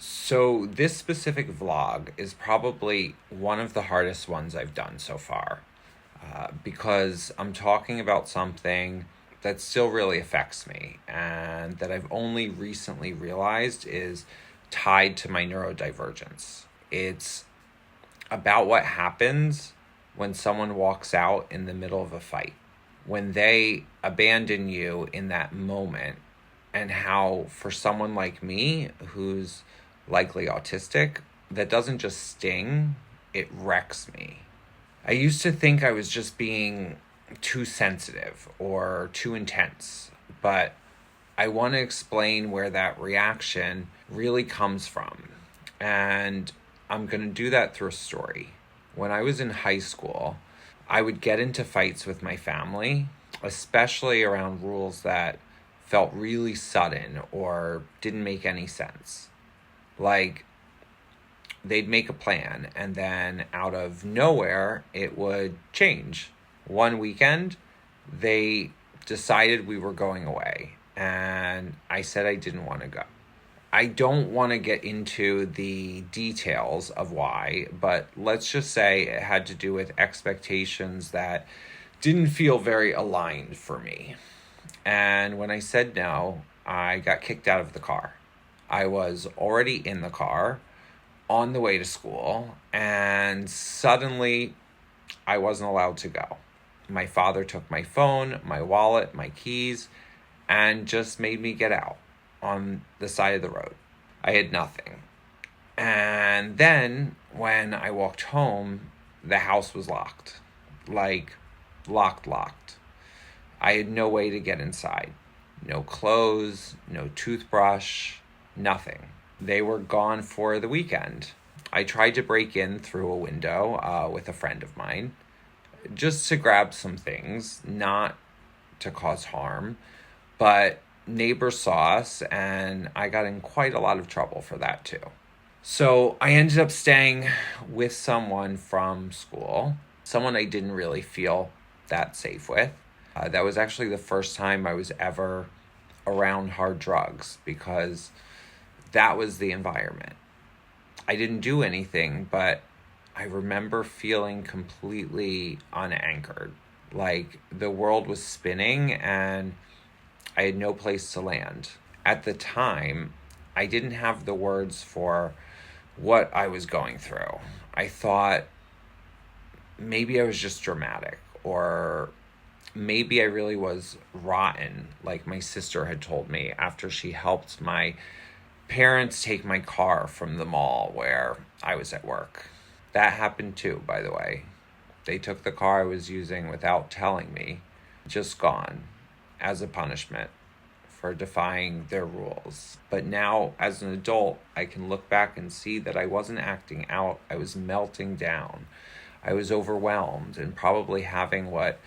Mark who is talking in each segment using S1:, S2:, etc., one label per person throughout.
S1: So this specific vlog is probably one of the hardest ones I've done so far, because I'm talking about something that still really affects me and that I've only recently realized is tied to my neurodivergence. It's about what happens when someone walks out in the middle of a fight, when they abandon you in that moment, and how for someone like me who's likely autistic, that doesn't just sting, it wrecks me. I used to think I was just being too sensitive or too intense, but I want to explain where that reaction really comes from. And I'm going to do that through a story. When I was in high school, I would get into fights with my family, especially around rules that felt really sudden or didn't make any sense. Like, they'd make a plan and then out of nowhere it would change. One weekend, they decided we were going away, and I said I didn't want to go. I don't want to get into the details of why, but let's just say it had to do with expectations that didn't feel very aligned for me. And when I said no, I got kicked out of the car. I was already in the car on the way to school, and suddenly I wasn't allowed to go. My father took my phone, my wallet, my keys, and just made me get out on the side of the road. I had nothing. And then when I walked home, the house was locked. Like, locked. I had no way to get inside. No clothes, no toothbrush, nothing. They were gone for the weekend. I tried to break in through a window with a friend of mine just to grab some things, not to cause harm, but neighbors saw us and I got in quite a lot of trouble for that too. So I ended up staying with someone from school, someone I didn't really feel that safe with. That was actually the first time I was ever around hard drugs because that was the environment. I didn't do anything, but I remember feeling completely unanchored. Like the world was spinning and I had no place to land. At the time, I didn't have the words for what I was going through. I thought maybe I was just dramatic, or maybe I really was rotten, like my sister had told me after she helped my parents take my car from the mall where I was at work. That happened too, by the way. They took the car I was using without telling me, just gone, as a punishment for defying their rules. But now, as an adult, I can look back and see that I wasn't acting out. I was melting down. I was overwhelmed and probably having what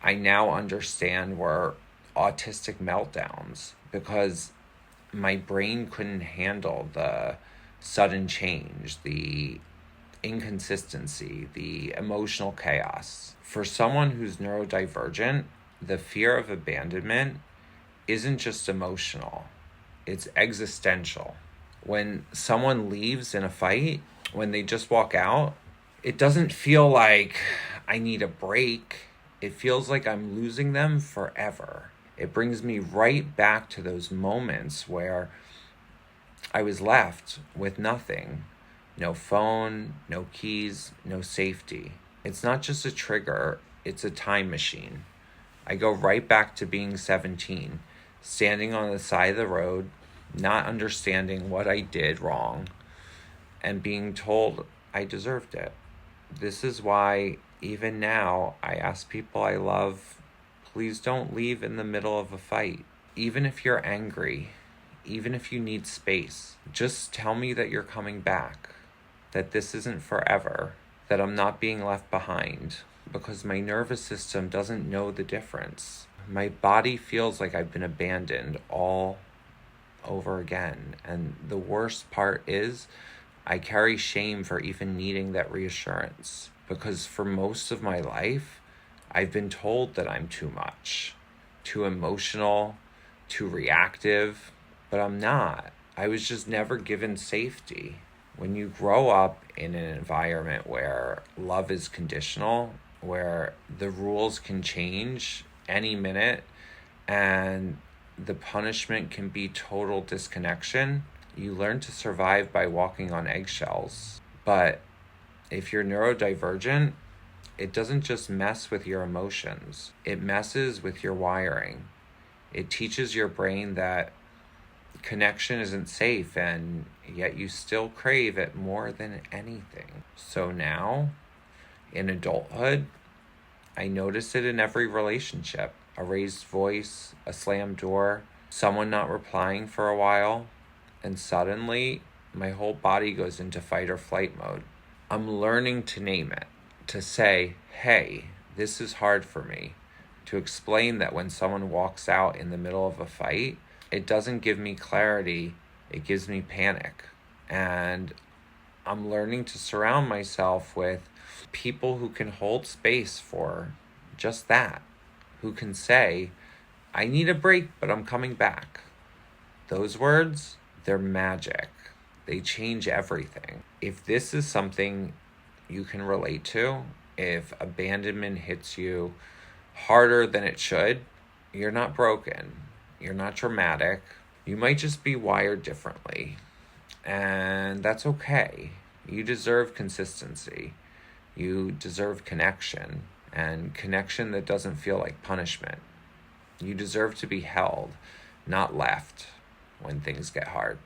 S1: I now understand were autistic meltdowns because my brain couldn't handle the sudden change, the inconsistency, the emotional chaos. For someone who's neurodivergent, the fear of abandonment isn't just emotional, it's existential. When someone leaves in a fight, when they just walk out, it doesn't feel like I need a break. It feels like I'm losing them forever. It brings me right back to those moments where I was left with nothing. No phone, no keys, no safety. It's not just a trigger, it's a time machine. I go right back to being 17, standing on the side of the road, not understanding what I did wrong, and being told I deserved it. This is why, even now, I ask people I love, please don't leave in the middle of a fight. Even if you're angry, even if you need space, just tell me that you're coming back, that this isn't forever, that I'm not being left behind, because my nervous system doesn't know the difference. My body feels like I've been abandoned all over again. And the worst part is I carry shame for even needing that reassurance, because for most of my life, I've been told that I'm too much, too emotional, too reactive, but I'm not. I was just never given safety. When you grow up in an environment where love is conditional, where the rules can change any minute and the punishment can be total disconnection, you learn to survive by walking on eggshells. But if you're neurodivergent, it doesn't just mess with your emotions, it messes with your wiring. It teaches your brain that connection isn't safe, and yet you still crave it more than anything. So now, in adulthood, I notice it in every relationship. A raised voice, a slammed door, someone not replying for a while, and suddenly my whole body goes into fight or flight mode. I'm learning to name it, to say, hey, this is hard for me, to explain that when someone walks out in the middle of a fight, it doesn't give me clarity, it gives me panic. And I'm learning to surround myself with people who can hold space for just that, who can say, I need a break, but I'm coming back. Those words, they're magic. They change everything. If this is something you can relate to, if abandonment hits you harder than it should, you're not broken. You're not dramatic. You might just be wired differently. And that's okay. You deserve consistency. You deserve connection, and connection that doesn't feel like punishment. You deserve to be held, not left when things get hard.